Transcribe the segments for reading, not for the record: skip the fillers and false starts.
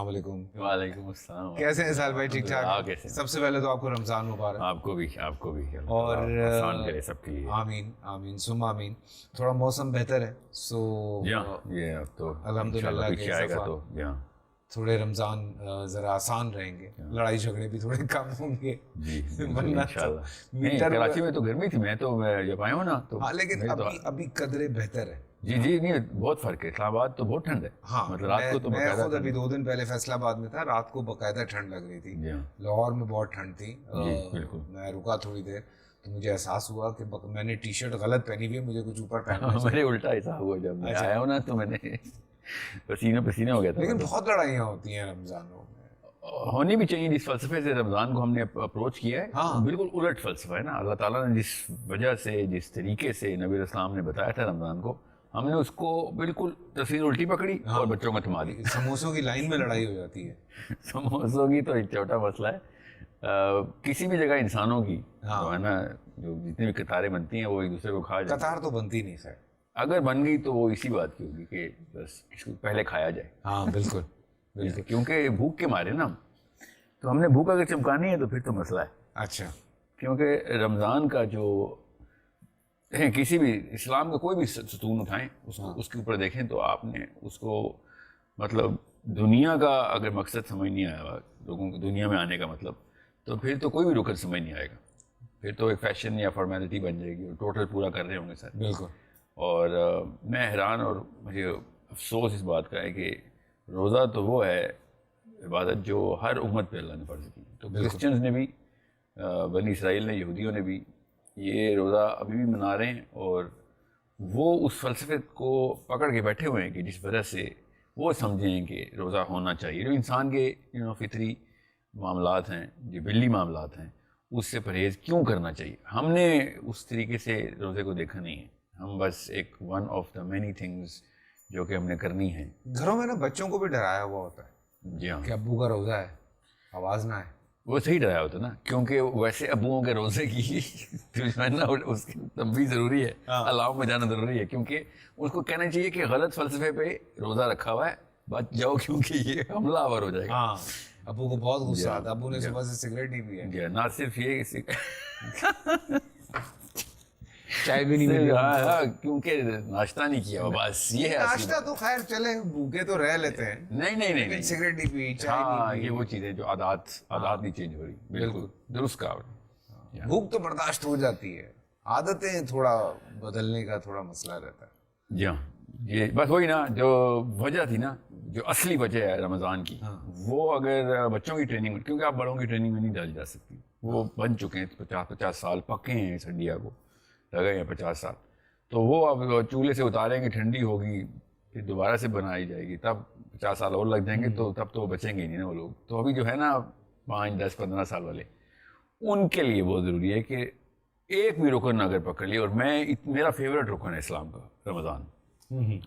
السلام علیکم. وعلیکم السلام. کیسے ہیں سال بھائی؟ ٹھیک ٹھاک. سب سے پہلے تو آپ کو رمضان مبارک. آپ کو بھی اور آسان کرے سب کے لیے. آمین آمین ثم آمین. تھوڑا موسم بہتر ہے سو یہ اب تو الحمدللہ تو تھوڑے رمضان ذرا آسان رہیں گے, لڑائی جھگڑے بھی تھوڑے کم ہوں گے. کراچی میں تو گرمی تھی, میں جب آیا ہوں نا تو ہاں, لیکن ابھی قدرے بہتر ہے. جی نہیں بہت فرق ہے. اسلام آباد تو بہت ٹھنڈ ہے. ہاں مطلب رات کو تو میں خود ابھی 2 دن پہلے فیصل آباد میں تھا, رات کو باقاعدہ ٹھنڈ لگ رہی تھی. لاہور میں بہت ٹھنڈ تھی. میں رکا تھوڑی دیر تو مجھے احساس ہوا کہ میں نے ٹی شرٹ غلط پہنی ہوئی ہے, مجھے کچھ اوپر پہننا ہے. میرے الٹا ایسا ہوا جب میں آیا ہوں نا تو میں نے پسینہ ہو گیا تھا. لیکن بہت لڑائیاں ہوتی ہیں رمضانوں میں. ہونی بھی چاہیے. جس فلسفے سے رمضان کو ہم نے اپروچ کیا ہے بالکل الٹ فلسفہ ہے نا. اللہ تعالیٰ نے جس وجہ سے جس طریقے سے نبی اسلام نے بتایا تھا رمضان کو, ہم نے اس کو بالکل تصویر الٹی پکڑی اور بچوں میں تھما دی. سموسوں کی لائن میں لڑائی ہو جاتی ہے. سموسوں کی تو ایک چھوٹا مسئلہ ہے. کسی بھی جگہ انسانوں کی جو ہے نا, جو جتنی بھی قطاریں بنتی ہیں وہ ایک دوسرے کو کھا جائے. قطار تو بنتی نہیں خیر, اگر بن گئی تو وہ اسی بات کی ہوگی کہ بس اس کو پہلے کھایا جائے. ہاں بالکل بالکل, کیونکہ بھوک کے مارے نا, تو ہم نے بھوک اگر چمکانی ہے تو پھر تو مسئلہ ہے. اچھا, کیونکہ رمضان کا جو کسی بھی اسلام کا کوئی بھی ستون اٹھائیں اس کے اوپر دیکھیں تو آپ نے اس کو مطلب دنیا کا اگر مقصد سمجھ نہیں آیا لوگوں کو دنیا میں آنے کا مطلب, تو پھر تو کوئی بھی رکن سمجھ نہیں آئے گا. پھر تو ایک فیشن یا فارمیلٹی بن جائے گی, ٹوٹل پورا کر رہے ہوں گے سر. بالکل. اور میں حیران اور مجھے افسوس اس بات کا ہے کہ روزہ تو وہ ہے عبادت جو ہر امت پہ اللہ نے فرض کی. تو کرسچنز نے بھی, بنی اسرائیل نے, یہودیوں نے بھی یہ روزہ ابھی بھی منا رہے ہیں, اور وہ اس فلسفے کو پکڑ کے بیٹھے ہوئے ہیں کہ جس وجہ سے وہ سمجھیں کہ روزہ ہونا چاہیے. جو انسان کے فطری معاملات ہیں, جو بلی معاملات ہیں, اس سے پرہیز کیوں کرنا چاہیے. ہم نے اس طریقے سے روزے کو دیکھا نہیں ہے. ہم بس ایک one of the many things جو کہ ہم نے کرنی ہے. گھروں میں نا بچوں کو بھی ڈرایا ہوا ہوتا ہے. جی ہاں, کہ ابو کا روزہ ہے, آواز نہ ہے. وہ صحیح ڈرایا ہوتا نا, کیونکہ ویسے ابوؤں کے روزے کی نا اس کی تنبیہ ضروری ہے, الارم میں جانا ضروری ہے, کیونکہ اس کو کہنا چاہیے کہ غلط فلسفے پہ روزہ رکھا ہوا ہے, بچ جاؤ کیونکہ یہ حملہ آور ہو جائے گا. ابو کو بہت غصہ آتا, ابو نے صبح سے سگریٹ نہیں پی ہے. نہ صرف یہ چائے بھی نہیں ملی, کیونکہ ناشتہ نہیں کیا, بس یہ ہے. ناشتہ تو خیر چلے, بھوکے تو رہ لیتے ہیں. نہیں, سگریٹ نہیں پی, چائے نہیں پی. یہ وہ چیزیں جو عادات نہیں چینج ہو رہی. بالکل درست کہا. بھوک تو برداشت ہو جاتی ہے, عادتیں تھوڑا بدلنے کا تھوڑا مسئلہ رہتا ہے. جی ہاں, یہ بس وہی نا جو وجہ تھی نا, جو اصلی وجہ ہے رمضان کی, وہ اگر بچوں کی ٹریننگ, کیونکہ آپ بڑوں کی ٹریننگ میں نہیں ڈال جا سکتی. وہ بن چکے ہیں, 50 سال پکے ہیں اس انڈیا کو, لگے ہیں 50 سال. تو وہ اب چولہے سے اتاریں گے, ٹھنڈی ہوگی, پھر دوبارہ سے بنائی جائے گی, تب 50 سال اور لگ جائیں گے, تو تب تو بچیں گے ہی نہیں نا وہ لوگ. تو ابھی جو ہے نا 5, 10, 15 سال والے, ان کے لیے بہت ضروری ہے کہ ایک بھی رکن اگر پکڑ لی. اور میرا فیوریٹ رکن ہے اسلام کا رمضان,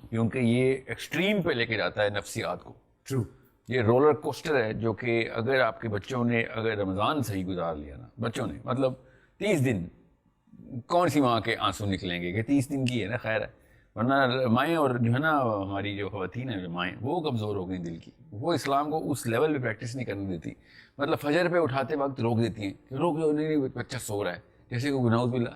کیونکہ یہ ایکسٹریم پہ لے کے جاتا ہے نفسیات کو. ٹرو, یہ رولر کوسٹر ہے جو کہ اگر آپ کے بچوں نے اگر رمضان صحیح گزار لیا نا, بچوں نے مطلب 30 دن, کون سی ماں کے آنسو نکلیں گے کہ 30 دن کی ہے نا, خیر ہے. ورنہ مائیں اور جو ہے نا ہماری جو خواتین ہیں مائیں, وہ کمزور ہو گئیں دل کی. وہ اسلام کو اس لیول پہ پریکٹس نہیں کرنے دیتی. مطلب فجر پہ اٹھاتے وقت روک دیتی ہیں کہ روک لو, نہیں بچہ سو رہا ہے, جیسے کوئی گناہ باللہ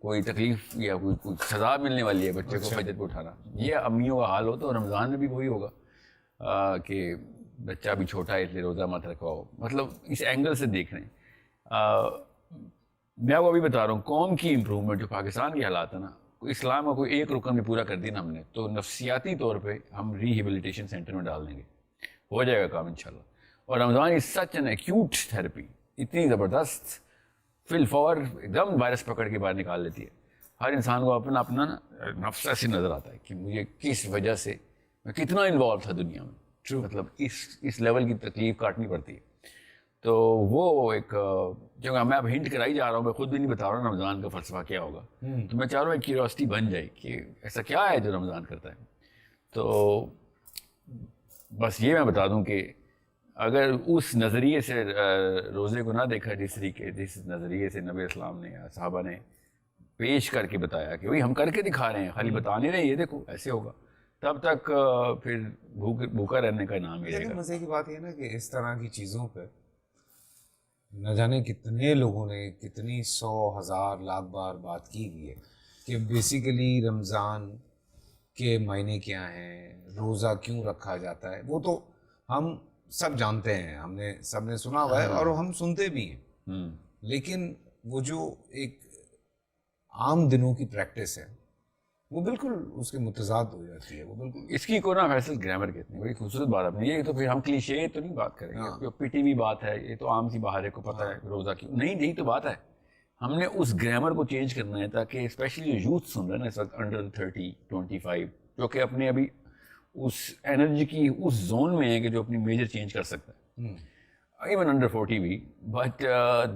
کوئی تکلیف یا کوئی سزا ملنے والی ہے بچے کو فجر پہ اٹھانا. یہ امیوں کا حال ہو, تو رمضان میں بھی وہی ہوگا کہ بچہ بھی چھوٹا ہے اس لیے روزہ مت رکھواؤ. مطلب اس اینگل سے دیکھ رہے ہیں. میں وہ ابھی بتا رہا ہوں, قوم کی امپرومنٹ جو پاکستان کے حالات ہیں نا, اسلام کا کوئی ایک رکن بھی پورا کر دیا نا ہم نے, تو نفسیاتی طور پہ ہم ریہیبلیٹیشن سینٹر میں ڈال دیں گے, ہو جائے گا کام انشاءاللہ. اور رمضان از سچ این ایکیوٹ تھیراپی, اتنی زبردست, فی الفور ایک دم وائرس پکڑ کے باہر نکال لیتی ہے. ہر انسان کو اپنا نفس ایسے نظر آتا ہے کہ مجھے کس وجہ سے میں کتنا انوالو تھا دنیا میں. مطلب اس لیول کی تکلیف کاٹنی پڑتی ہے. تو وہ ایک جو میں اب ہنٹ کرائی جا رہا ہوں, میں خود بھی نہیں بتا رہا ہوں رمضان کا فلسفہ کیا ہوگا, تو میں چاہ رہا ہوں ایک کیوریوسٹی بن جائے کہ ایسا کیا ہے جو رمضان کرتا ہے. تو بس یہ میں بتا دوں کہ اگر اس نظریے سے روزے کو نہ دیکھا, جس نظریے سے نبی اسلام نے یا صحابہ نے پیش کر کے بتایا کہ بھائی ہم کر کے دکھا رہے ہیں, خالی بتا نہیں رہے یہ دیکھو ایسے ہوگا, تب تک پھر بھوکا رہنے کا نام ہی رہے لیکن گا. مزے کی بات یہ نا کہ اس طرح کی چیزوں پہ نہ جانے کتنے لوگوں نے کتنی 100,000 لاکھ بار بات کی ہوئی ہے کہ بیسیکلی رمضان کے معنی کیا ہیں, روزہ کیوں رکھا جاتا ہے. وہ تو ہم سب جانتے ہیں, ہم نے سب نے سنا ہوا ہے اور ہم سنتے بھی ہیں, لیکن وہ جو ایک عام دنوں کی پریکٹس ہے وہ بالکل اس کے متضاد ہو جاتی ہے. وہ بالکل اس کی کو نا فیصل گرامر کہتے ہیں, بڑی خوبصورت بات اپنی. یہ تو پھر ہم کلیشے تو نہیں بات کریں گے, جو پٹی ہوئی بات ہے یہ تو عام سی باہر ہے, کو پتہ ہے روزہ کیوں نہیں. یہی تو بات ہے, ہم نے اس گرامر کو چینج کرنا ہے تاکہ اسپیشلی جو یوتھ سن رہے ہیں نا اس وقت انڈر 30 25 جو کہ اپنے ابھی اس انرجی کی اس زون میں ہے کہ جو اپنی میجر چینج کر سکتا ہے, ایون انڈر 40 بھی, بٹ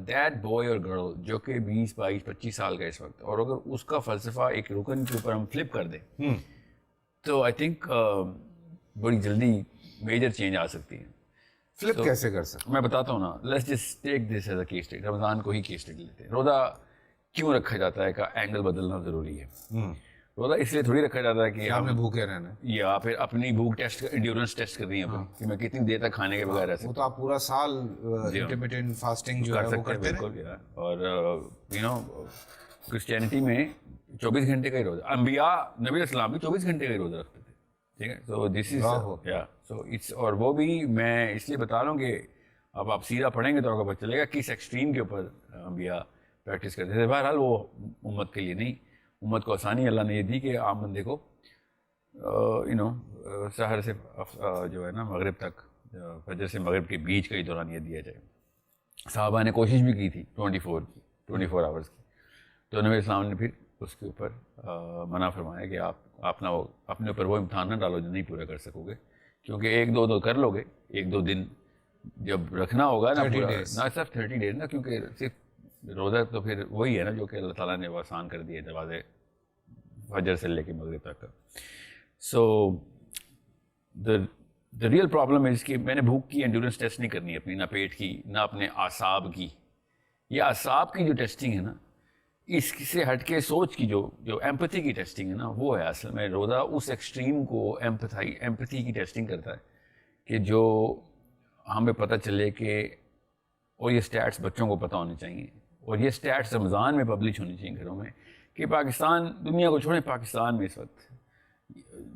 دیٹ بوائے اور گرل جو کہ 20 22 25 سال کا اس وقت, اور اگر اس کا فلسفہ ایک رکن کے اوپر ہم فلپ کر دیں تو آئی تھنک بڑی جلدی میجر چینج آ سکتی ہے. فلپ کیسے کر سکتے میں بتاتا ہوں نا, let's just take this as a case study. Ramzan کو ہی کیس اسٹڈی لیتے ہیں. روزہ کیوں رکھا جاتا ہے کا اینگل بدلنا ضروری ہے. روزہ اس لیے تھوڑی رکھا جاتا ہے کہ آپ نے بھوکے رہنا ہے, یا پھر اپنی بھوک ٹیسٹ انڈیورنس ٹیسٹ کر رہی ہے اپنی کہ میں کتنی دیر تک کھانے کے بغیر رہ سکتا ہوں. وہ تو آپ پورا سال انٹرمیٹنٹ فاسٹنگ جو ہے وہ کرتے ہیں. بالکل. اور یو نو کرسچینٹی میں 24 گھنٹے کا ہی روزہ, انبیاء نبی علیہ السلام بھی 24 گھنٹے کا ہی روزہ رکھتے تھے. ٹھیک ہے, سو دس از یا سو اٹس, اور وہ بھی میں اس لیے بتا رہا ہوں کہ اب آپ سیرہ پڑھیں گے تو آپ کو پتہ چلے گا کس ایکسٹریم کے اوپر انبیاء پریکٹس کرتے تھے. بہرحال وہ امت کے لیے نہیں, امت کو آسانی اللہ نے یہ دی کہ عام بندے کو یو نو سحر سے جو ہے نا مغرب تک, فجر سے مغرب کے بیچ کا ہی دوران یہ دیا جائے. صحابہ نے کوشش بھی کی تھی 24 آورس کی, تو نبی اسلام نے پھر اس کے اوپر منع فرمایا کہ آپ اپنے اوپر وہ امتحان نہ ڈالو جو نہیں پورا کر سکو گے, کیونکہ 1-2 کر لو گے, 1-2 دن جب رکھنا ہوگا نا نہ صرف 30 days نا, کیونکہ صرف روزہ تو پھر وہی ہے نا جو کہ اللہ تعالیٰ نے وہ آسان کر دیے دروازے فجر سے لے کے مغرب تک کا. سو دا ریئل پرابلم ہے کہ میں نے بھوک کی انڈیورنس ٹیسٹ نہیں کرنی اپنی, نہ پیٹ کی نہ اپنے اعصاب کی. یہ اعصاب کی جو ٹیسٹنگ ہے نا, اس سے ہٹ کے سوچ کی جو ایمپتھی کی ٹیسٹنگ ہے نا, وہ ہے اصل میں روزہ اس ایکسٹریم کو ایمپتھی کی ٹیسٹنگ کرتا ہے کہ جو ہمیں پتہ چلے کہ, اور یہ سٹیٹس بچوں کو پتہ ہونے چاہیے, اور یہ سٹیٹس رمضان میں پبلش ہونی چاہیے گھروں میں, کہ پاکستان, دنیا کو چھوڑیں, پاکستان میں اس وقت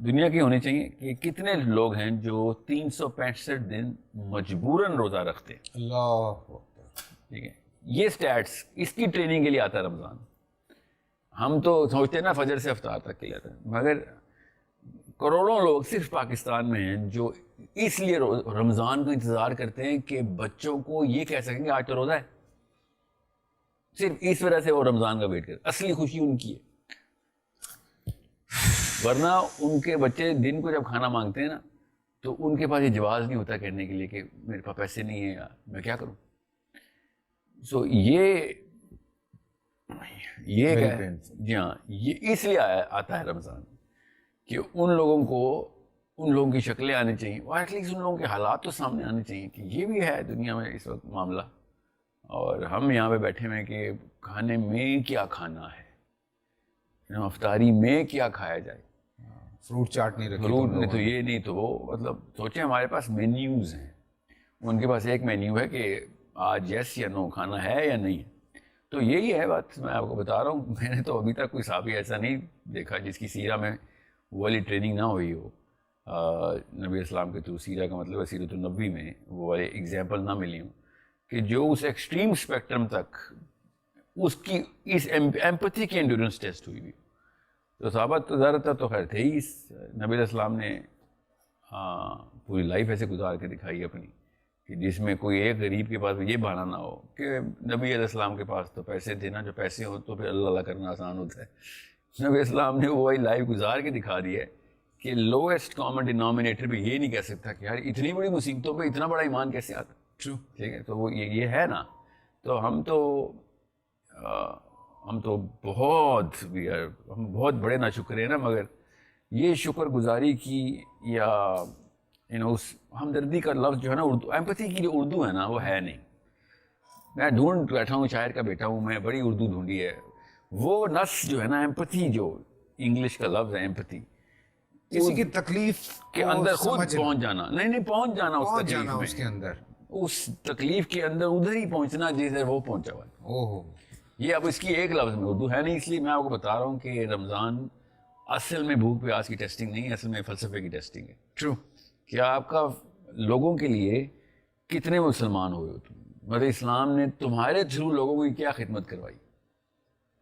دنیا کی ہونی چاہیے کہ کتنے لوگ ہیں جو 365 دن مجبوراً روزہ رکھتے ہیں. اللہ, ٹھیک ہے, یہ سٹیٹس اس کی ٹریننگ کے لیے آتا ہے رمضان. ہم تو سوچتے ہیں نا فجر سے افطار تک کے لیے آتا ہے, مگر کروڑوں لوگ صرف پاکستان میں ہیں جو اس لیے رمضان کا انتظار کرتے ہیں کہ بچوں کو یہ کہہ سکیں کہ آج تو روزہ ہے. صرف اس وجہ سے وہ رمضان کا ویٹ کرتے, اصلی خوشی ان کی ہے. ورنہ ان کے بچے دن کو جب کھانا مانگتے ہیں نا تو ان کے پاس یہ جواز نہیں ہوتا کہنے کے لیے کہ میرے پاس پیسے نہیں ہیں, میں کیا کروں. سو یہ جی ہاں, یہ اس لیے آتا ہے رمضان کہ ان لوگوں کی شکلیں آنی چاہیے, اور ایٹ لیسٹ ان لوگوں کے حالات تو سامنے آنے چاہیے کہ یہ بھی ہے دنیا میں اس وقت معاملہ, اور ہم یہاں پہ بیٹھے ہوئے کہ کھانے میں کیا کھانا ہے, افطاری میں کیا کھایا جائے. فروٹ چاٹ نہیں رکھی, فروٹ نہیں تو یہ نہیں تو وہ, مطلب سوچیں ہمارے پاس مینیوز ہیں, ان کے پاس ایک مینیو ہے کہ آج یس یا نو کھانا ہے یا نہیں. تو یہی ہے بات, میں آپ کو بتا رہا ہوں. میں نے تو ابھی تک کوئی صحابی ایسا نہیں دیکھا جس کی سیرہ میں وہ والی ٹریننگ نہ ہوئی ہو, نبی اسلام کے تھرو. سیرہ کا مطلب ہے سیرۃ النبی میں وہ والے ایگزامپل نہ ملی ہوں کہ جو اس ایکسٹریم اسپیکٹرم تک اس کی اس ایمپتھی کی انڈیورنس ٹیسٹ ہوئی. تو صحابہ تو زیادہ تر تو خیر تھے ہی, نبی علیہ السلام نے پوری لائف ایسے گزار کے دکھائی اپنی کہ جس میں کوئی ایک غریب کے پاس یہ بہانہ نہ ہو کہ نبی علیہ السلام کے پاس تو پیسے تھے نا, جو پیسے ہو تو پھر اللہ کرنا آسان ہوتا ہے. نبی السلام نے وہی لائف گزار کے دکھا دی ہے کہ لویسٹ کامن ڈینامینیٹر بھی یہ نہیں کہہ سکتا کہ یار اتنی بڑی مصیبتوں پہ اتنا بڑا ایمان کیسے آتا. ٹھیک ہے, تو وہ یہ ہے نا. تو ہم تو بہت بڑے ناشکر ہیں نا, مگر یہ شکر گزاری کی یا اس ہمدردی کا لفظ جو ہے نا, اردو ایمپتھی کی جو اردو ہے نا وہ ہے نہیں. میں ڈھونڈ بیٹھا ہوں, شاعر کا بیٹا ہوں میں, بڑی اردو ڈھونڈی ہے. وہ نس جو ہے نا ایمپتھی, جو انگلش کا لفظ ہے ایمپتھی, کسی کی تکلیف کے اندر خود پہنچ جانا، نہیں پہنچ جانا اس تکلیف میں، اس کے اندر، اس تکلیف کے اندر ادھر ہی پہنچنا جدھر وہ پہنچا ہوا ہے۔ اوہ، یہ اب اس کی ایک لفظ میں اردو ہے نہیں، اس لیے میں آپ کو بتا رہا ہوں کہ رمضان اصل میں بھوک پیاس کی ٹیسٹنگ نہیں، اصل میں فلسفے کی ٹیسٹنگ ہے۔ ٹرو، کیا آپ کا لوگوں کے لیے کتنے مسلمان ہوئے ہو تم، مطلب اسلام نے تمہارے تھرو لوگوں کی کیا خدمت کروائی؟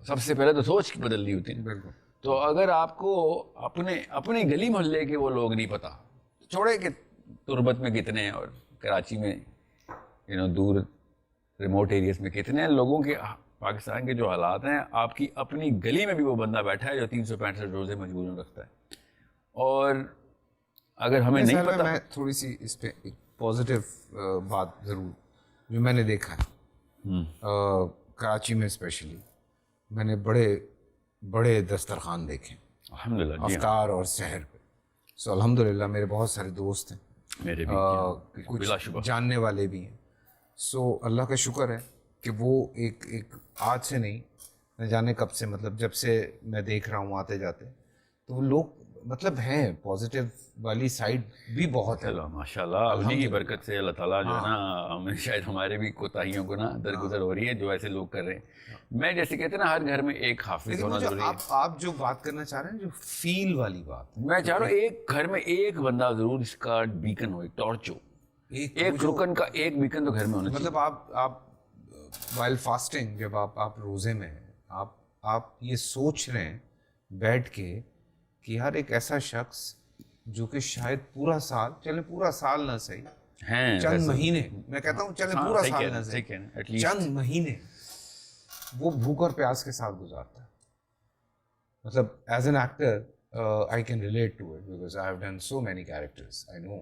سب سے پہلے تو سوچ بدلنی ہوتی ہے۔ بالکل۔ تو اگر آپ کو اپنے گلی محلے کے وہ لوگ نہیں پتہ، چھوڑے کہ تربت میں کتنے ہیں اور کراچی میں دور ریموٹ ایریاز میں کتنے ہیں لوگوں کے، پاکستان کے جو حالات ہیں، آپ کی اپنی گلی میں بھی وہ بندہ بیٹھا ہے جو 365 روزے مجبوراً رکھتا ہے۔ اور اگر ہمیں نہیں پتہ، میں تھوڑی سی اس پہ ایک پازیٹیو بات ضرور جو میں نے دیکھا ہے کراچی میں اسپیشلی، میں نے بڑے دسترخوان دیکھے الحمدللہ، افطار اور سحر پہ۔ سو الحمدللہ میرے بہت سارے دوست ہیں، میرے بھی بلا شبہ کچھ جاننے والے بھی ہیں۔ سو اللہ کا شکر ہے کہ وہ ایک آج سے نہیں، نہ جانے کب سے، مطلب جب سے میں دیکھ رہا ہوں آتے جاتے، تو وہ لوگ مطلب ہیں، پازیٹیو والی سائڈ بھی بہت ہے۔ ماشاء اللہ، انہیں کی برکت سے اللہ تعالیٰ جو ہے نا، ہمیں شاید ہمارے بھی کوتاہیوں کو نا درگزر ہو رہی ہے جو ایسے لوگ کر رہے ہیں۔ میں جیسے کہتے ہیں نا، ہر گھر میں ایک حافظ ہونا ضروری ہے۔ آپ جو بات کرنا چاہ رہے ہیں، جو فیل والی بات، میں چاہ رہا ہوں ایک گھر میں ایک بندہ ضرور اس کا بیکن ہو، ایک ٹارچ ہو، ایک رکن کا ایک بیکن تو گھر میں ہونا چاہیے۔ مطلب آپ وائل فاسٹنگ، جب آپ روزے میں ہیں، آپ یہ سوچ رہے ہیں بیٹھ کے کہ ہر ایک ایسا شخص جو کہ شاید پورا سال نہ صحیح، چند مہینے، میں کہتا ہوں چلے پورا سال نہ صحیح، چند مہینے وہ بھوک اور پیاس کے ساتھ گزارتا ہے۔ مطلب as an actor I can relate to it because I have done so many characters, I know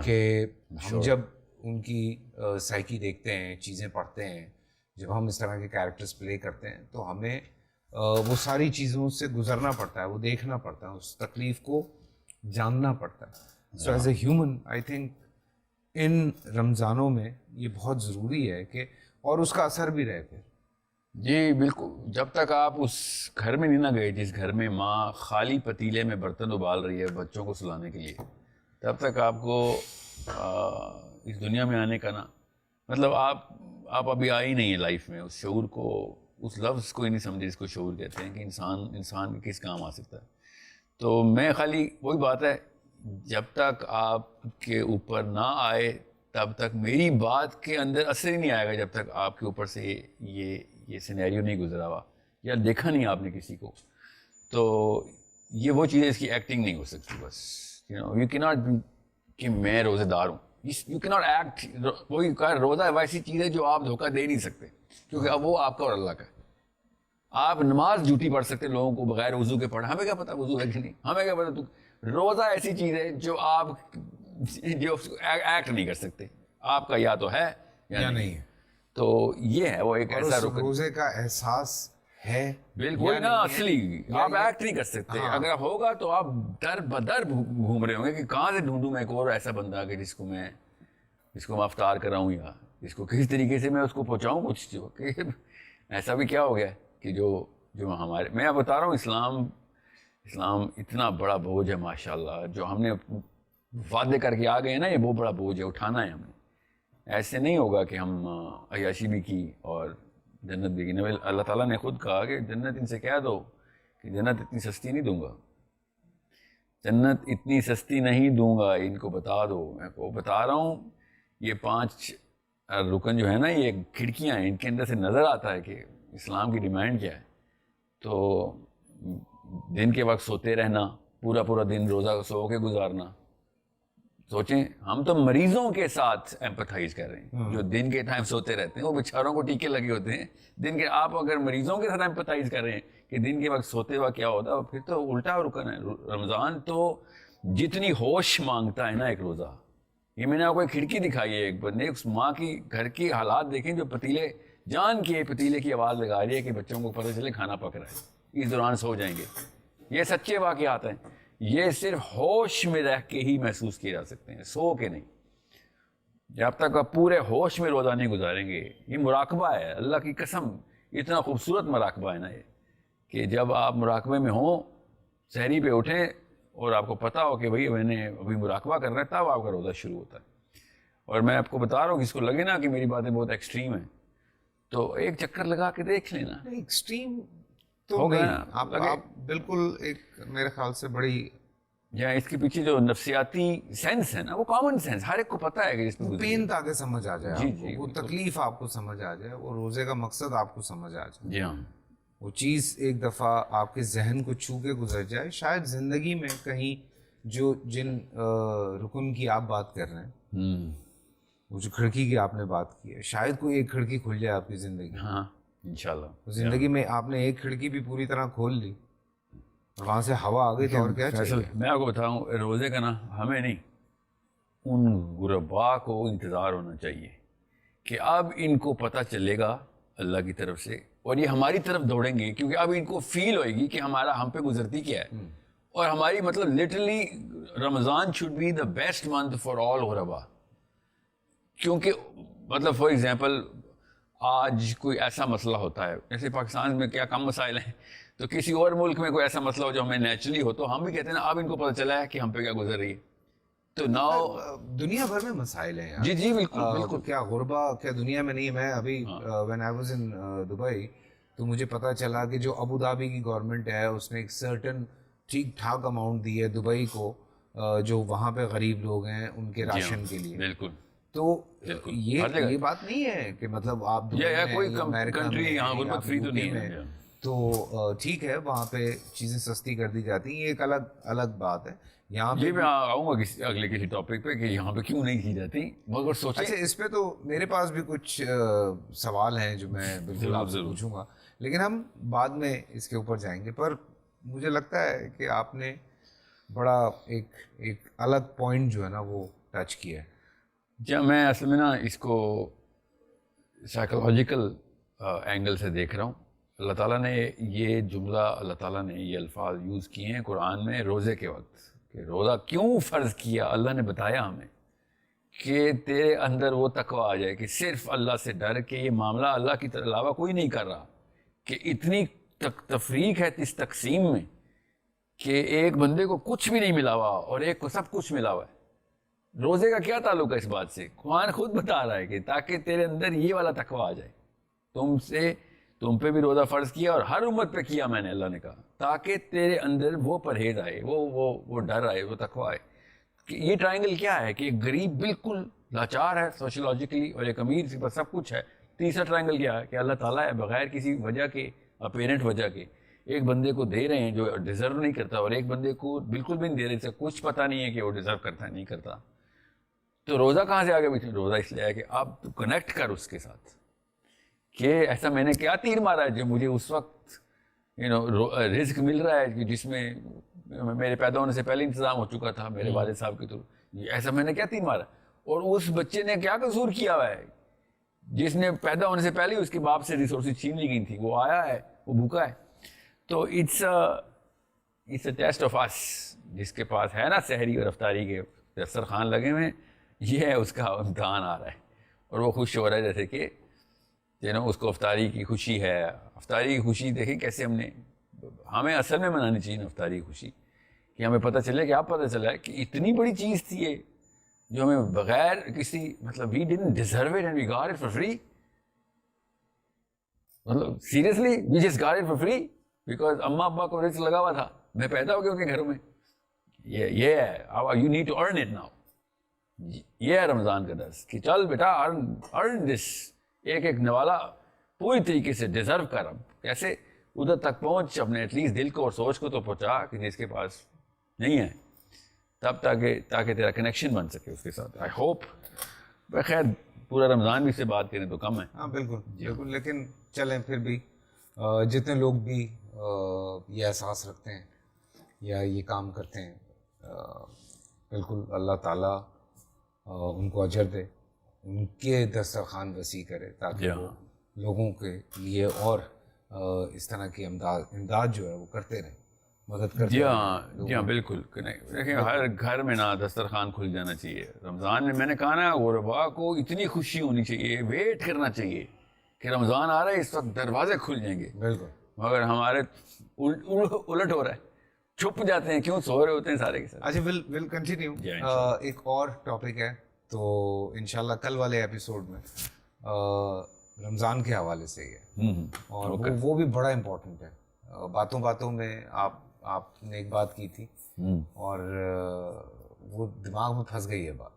کہ ہم جب ان کی سائیکی دیکھتے ہیں، چیزیں پڑھتے ہیں، جب ہم اس طرح کے کیریکٹرز پلے کرتے ہیں تو ہمیں وہ ساری چیزوں سے گزرنا پڑتا ہے، وہ دیکھنا پڑتا ہے، اس تکلیف کو جاننا پڑتا ہے۔ So as a human I think in رمضانوں میں یہ بہت ضروری ہے کہ، اور اس کا اثر بھی رہے پھر۔ جی بالکل، جب تک آپ اس گھر میں نہیں نہ گئے جس گھر میں ماں خالی پتیلے میں برتن ابال رہی ہے بچوں کو سلانے کے لیے، تب تک آپ کو اس دنیا میں آنے کا نا مطلب آپ ابھی آئے ہی نہیں ہیں لائف میں، اس شعور کو، اس لفظ کو ہی نہیں سمجھے جس کو شعور کہتے ہیں کہ انسان کس کام آ سکتا ہے۔ تو میں خالی وہی بات ہے، جب تک آپ کے اوپر نہ آئے تب تک میری بات کے اندر اثر ہی نہیں آئے گا، جب تک آپ کے اوپر سے یہ سینیریو نہیں گزرا ہوا یا دیکھا نہیں آپ نے کسی کو، تو یہ وہ چیزیں، اس کی ایکٹنگ نہیں ہو سکتی۔ بس یو کی ناٹ کہ میں روزے دار ہوں، یو کی ناٹ ایکٹ، وہی کہا روزہ ویسی چیز ہے جو آپ دھوکہ دے نہیں سکتے، کیونکہ اب وہ آپ کا اور اللہ کا ہے۔ آپ نماز جھوٹی پڑھ سکتے لوگوں کو بغیر وضو کے پڑھا، ہمیں کیا پتا وضو ہے کہ نہیں، ہمیں کیا پتا۔ روزہ ایسی چیز ہے جو آپ ایکٹ نہیں کر سکتے، آپ کا یا تو ہے یا نہیں ہے۔ تو یہ ہے وہ ایک ایسا روزے کا احساس ہے، بالکل نا، اصلی آپ ایکٹ نہیں کر سکتے۔ اگر ہوگا تو آپ در بدر گھوم رہے ہوں گے کہ کہاں سے ڈھونڈوں میں ایک اور ایسا بندہ کہ جس کو میں افطار کراؤں، یا جس کو کس طریقے سے میں اس کو پہنچاؤں کچھ، جو کہ ایسا بھی کیا ہو گیا کہ جو ہمارے، میں آپ بتا رہا ہوں، اسلام اتنا بڑا بوجھ ہے ماشاءاللہ، جو ہم نے وعدے کر کے آ گئے نا، یہ بہت بڑا بوجھ ہے، اٹھانا ہے ہمیں۔ ایسے نہیں ہوگا کہ ہم عیاشی بھی کی اور جنت بھی کی۔ اللہ تعالیٰ نے خود کہا کہ جنت ان سے کہہ دو کہ جنت اتنی سستی نہیں دوں گا، جنت اتنی سستی نہیں دوں گا، ان کو بتا دو۔ میں کو بتا رہا ہوں، یہ 5 رکن جو ہے نا، یہ کھڑکیاں ہیں، ان کے اندر سے نظر آتا ہے کہ اسلام کی ڈیمانڈ کیا ہے۔ تو دن کے وقت سوتے رہنا، پورا دن روزہ سو کے گزارنا، سوچیں ہم تو مریضوں کے ساتھ ایمپتھائز کر رہے ہیں جو دن کے ٹائم سوتے رہتے ہیں، وہ بیچاروں کو ٹیکے لگے ہوتے ہیں دن کے۔ آپ اگر مریضوں کے ساتھ ایمپتھائز کر رہے ہیں کہ دن کے وقت سوتے ہوا کیا ہوتا ہے، پھر تو الٹا رکن ہے۔ رمضان تو جتنی ہوش مانگتا ہے نا ایک روزہ، یہ میں نے آپ کو ایک کھڑکی دکھائی ہے، ایک بندے اس ماں کی گھر کی حالات دیکھیں جو پتیلے کی آواز لگا رہی ہے کہ بچوں کو پتہ چلے کھانا پک رہا ہے، اس دوران سو جائیں گے۔ یہ سچے واقعات ہیں، یہ صرف ہوش میں رہ کے ہی محسوس کیے جا سکتے ہیں، سو کے نہیں۔ جب تک آپ پورے ہوش میں روزہ نہیں گزاریں گے، یہ مراقبہ ہے، اللہ کی قسم اتنا خوبصورت مراقبہ ہے نا یہ، کہ جب آپ مراقبے میں ہوں، سحری پہ اٹھیں اور آپ کو پتا ہو کہ بھائی میں نے ابھی مراقبہ کرنا ہے، تب آپ کا روزہ شروع ہوتا ہے. اور میں آپ کو بتا رہا ہوں، کس کو لگے نا کہ میری باتیں بہت ایکسٹریم ہیں تو ایک چکر لگا کے دیکھ لینا. ایکسٹریم تو ہو گیا نہیں، آپ بالکل ایک میرے خیال سے بڑی، یا اس کے پیچھے جو نفسیاتی سینس ہے نا، وہ کامن سینس ہر ایک کو پتا ہے کہ جس میں پین تاکہ سمجھ آ جائے جی آپ کو، جی وہ تکلیف آپ کو سمجھ آ جائے، وہ روزے کا مقصد آپ کو سمجھ آ جائے، جی ہاں وہ چیز ایک دفعہ آپ کے ذہن کو چھو کے گزر جائے. شاید زندگی میں کہیں جن رکن کی آپ بات کر رہے ہیں، وہ جو کھڑکی کی آپ نے بات کی ہے، شاید کوئی ایک کھڑکی کھل جائے آپ کی زندگی. ہاں انشاءاللہ زندگی میں آپ نے ایک کھڑکی بھی پوری طرح کھول لی اور وہاں سے ہوا آ گئی تو اور کیا چاہیے. میں آپ کو بتاؤں، روزے کا نا ہمیں نہیں، ان غربا کو انتظار ہونا چاہیے کہ اب ان کو پتہ چلے گا اللہ کی طرف سے، اور یہ ہماری طرف دوڑیں گے، کیونکہ اب ان کو فیل ہوئے گی کہ ہم پہ گزرتی کیا ہے. اور ہماری مطلب literally Ramzan should be the best month for all غربا. کیونکہ مطلب فار ایگزامپل آج کوئی ایسا مسئلہ ہوتا ہے، جیسے پاکستان میں کیا کم مسائل ہیں، تو کسی اور ملک میں کوئی ایسا مسئلہ ہو جو ہمیں نیچرلی ہو، تو ہم بھی کہتے ہیں نا اب ان کو پتہ چلا ہے کہ ہم پہ کیا گزر رہی ہے. تو ناؤ دنیا بھر میں مسائل ہیں یار. جی جی بالکل بالکل. کیا غربا کیا دنیا میں نہیں. میں ابھی when I was in Dubai تو مجھے پتہ چلا کہ جو ابو دھابی کی گورنمنٹ ہے اس نے ایک سرٹن ٹھیک ٹھاک اماؤنٹ دی ہے دبئی کو، جو وہاں پہ غریب لوگ ہیں ان کے راشن کے لیے. بالکل. تو یہ بات نہیں ہے کہ مطلب آپ کوئی کنٹری یہاں غربت فری تو نہیں ہے، تو ٹھیک ہے وہاں پہ چیزیں سستی کر دی جاتی ہیں، یہ ایک الگ بات ہے. یہاں پہ میں آؤں گا اگلے کسی ٹاپک پہ کہ یہاں پہ کیوں نہیں کی جاتی، مگر سوچیں. اچھا اس پہ تو میرے پاس بھی کچھ سوال ہیں جو میں بالکل آپ سے پوچھوں گا، لیکن ہم بعد میں اس کے اوپر جائیں گے. پر مجھے لگتا ہے کہ آپ نے بڑا ایک الگ پوائنٹ جو ہے نا وہ ٹچ کیا ہے. جب میں اصل میں نا اس کو سائیکولوجیکل اینگل سے دیکھ رہا ہوں. اللہ تعالیٰ نے یہ جملہ، اللہ تعالیٰ نے یہ الفاظ یوز کیے ہیں قرآن میں روزے کے وقت، کہ روزہ کیوں فرض کیا. اللہ نے بتایا ہمیں کہ تیرے اندر وہ تقویٰ آ جائے کہ صرف اللہ سے ڈر کے یہ معاملہ اللہ کی علاوہ کوئی نہیں کر رہا، کہ اتنی تفریق ہے اس تقسیم میں کہ ایک بندے کو کچھ بھی نہیں ملا ہوا اور ایک کو سب کچھ ملا ہوا ہے. روزے کا کیا تعلق ہے اس بات سے؟ قرآن خود بتا رہا ہے کہ تاکہ تیرے اندر یہ والا تقویٰ آ جائے. تم پہ بھی روزہ فرض کیا اور ہر امت پہ کیا میں نے، اللہ نے کہا تاکہ تیرے اندر وہ پرہیز آئے، وہ ڈر آئے، وہ تقویٰ آئے. کہ یہ ٹرائنگل کیا ہے کہ ایک غریب بالکل لاچار ہے سوشولوجیکلی اور ایک امیر سے بس سب کچھ ہے. تیسرا ٹرائنگل کیا ہے کہ اللہ تعالیٰ ہے بغیر کسی وجہ کے، اپیرنٹ وجہ کے، ایک بندے کو دے رہے ہیں جو ڈیزرو نہیں کرتا، اور ایک بندے کو بالکل بھی نہیں دے رہے، سے کچھ پتہ نہیں ہے کہ وہ ڈیزرو کرتا ہے نہیں کرتا. تو روزہ کہاں سے آگے بیٹھے؟ روزہ اس لیے ہے کہ آپ کنیکٹ کر اس کے ساتھ کہ ایسا میں نے کیا تیر مارا ہے جو مجھے اس وقت رزق مل رہا ہے کہ جس میں میرے پیدا ہونے سے پہلے انتظام ہو چکا تھا میرے والد صاحب کے تھرو. ایسا میں نے کیا تیر مارا، اور اس بچے نے کیا قصور کیا ہوا ہے جس نے پیدا ہونے سے پہلے اس کے باپ سے ریسورسز چھین لی گئی تھی، وہ آیا ہے، وہ بھوکا ہے. تو اٹس اے ٹیسٹ آف اس. جس کے پاس ہے نا سحری اور افطاری کے دسترخوان لگے ہوئے، یہ ہے اس کا امتحان آ رہا ہے اور وہ خوش ہو رہا ہے جیسے کہ اس کو افطاری کی خوشی ہے. افطاری کی خوشی دیکھیں کیسے ہمیں اصل میں منانی چاہیے افطاری کی خوشی، کہ ہمیں پتہ چلے کہ آپ پتہ چلا ہے کہ اتنی بڑی چیز تھی یہ جو ہمیں بغیر کسی مطلب we didn't deserve it and we got it for free. مطلب seriously we just got it for free because اماں ابا کو رزق لگا ہوا تھا، میں پیدا ہو گیا ان کے گھروں میں. یہ ہے you need to earn it now. یہ ہے رمضان کا درس کہ چل بیٹا earn this. ایک نوالا پوری طریقے سے ڈیزرو کر. اب کیسے ادھر تک پہنچ، اپنے ایٹ لیسٹ دل کو اور سوچ کو تو پہنچا کہ جس کے پاس نہیں ہے، تب تاکہ تیرا کنیکشن بن سکے اس کے ساتھ. I hope. بخیر پورا رمضان بھی سے بات کریں تو کم ہے. ہاں بالکل بالکل. لیکن چلیں پھر بھی جتنے لوگ بھی یہ احساس رکھتے ہیں یا یہ کام کرتے ہیں، بالکل اللہ تعالیٰ ان کو اجر دے، ان کے دسترخوان وسیع کرے تاکہ وہ لوگوں کے لیے اور اس طرح کی امداد جو ہے وہ کرتے رہیں، مدد کرتے رہیں. جی ہاں بالکل. دیکھیں ہر گھر میں نا دسترخوان کھل جانا چاہیے. رمضان میں نے کہا نا غربا کو اتنی خوشی ہونی چاہیے، ویٹ کرنا چاہیے کہ رمضان آ رہا ہے، اس وقت دروازے کھل جائیں گے. بالکل. مگر ہمارے الٹ ہو رہا ہے. چھپ جاتے ہیں, کیوں سو رہے ہوتے ہیں سارے کے سارے. اچھا ول کنٹینیو. ایک اور ٹاپک ہے تو انشاءاللہ کل والے ایپیسوڈ میں رمضان کے حوالے سے ہی ہے, اور وہ بھی بڑا امپورٹنٹ ہے. باتوں باتوں میں آپ نے ایک بات کی تھی اور وہ دماغ میں پھنس گئی ہے بات.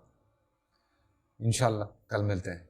انشاءاللہ کل ملتے ہیں.